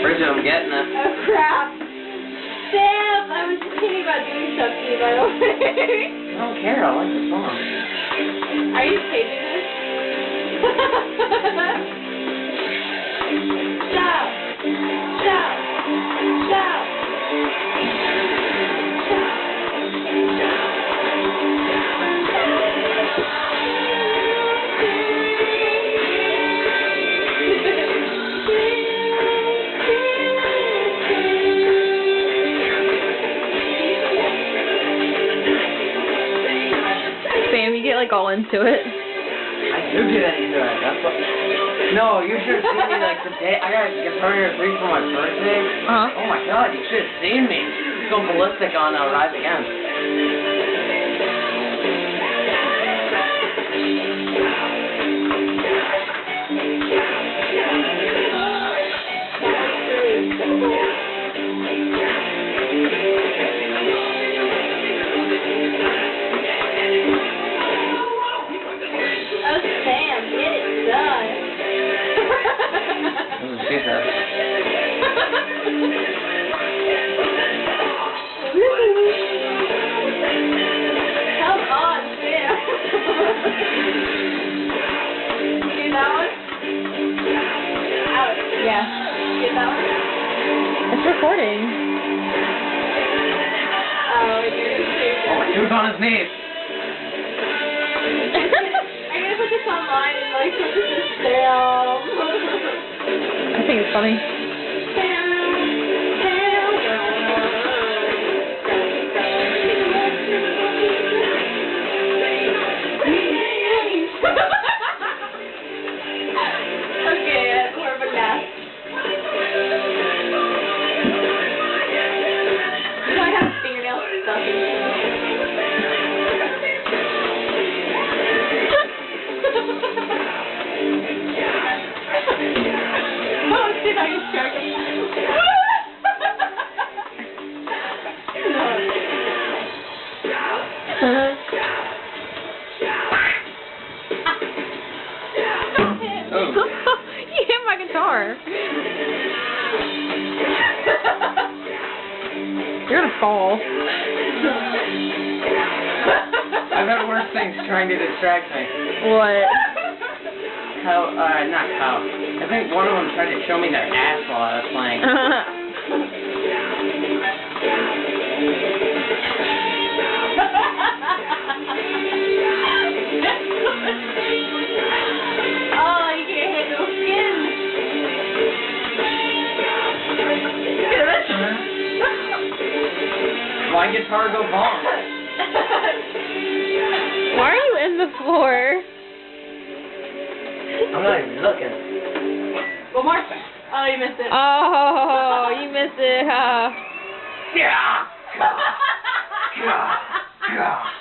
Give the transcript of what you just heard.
Bridget, I'm getting it. Oh crap. Sam, I was just thinking about doing something, by the way. I don't care, I like the song. Are you taping this? Stop! Stop! Stop! Sam, you get like all into it. I do get into it. That's what. No, you should have seen me like the day. I got Guitar Hero 3 for my birthday. Uh-huh. Oh my god, you should have seen me. Go ballistic on Rise Against. Oh, Sam, get it done. Come on, Sam. Do that one? Out. Yeah. Get that one? It's recording. Oh, you're Oh, he was on his knees. I'm gonna put this online and like put this as Sam. I think it's funny. Okay, more of a laugh. Do I have fingernails stuck Oh, shit, I just struck him. You hit my guitar. You're gonna fall. I've had worse things trying to distract me. What? Not Kyle. I think one of them tried to show me their ass while I was playing. Oh, you can't handle skin. My guitar go bong. Why are you in the floor? I'm not even looking. One more. Oh, you missed it. Oh, you missed it. Yeah. God.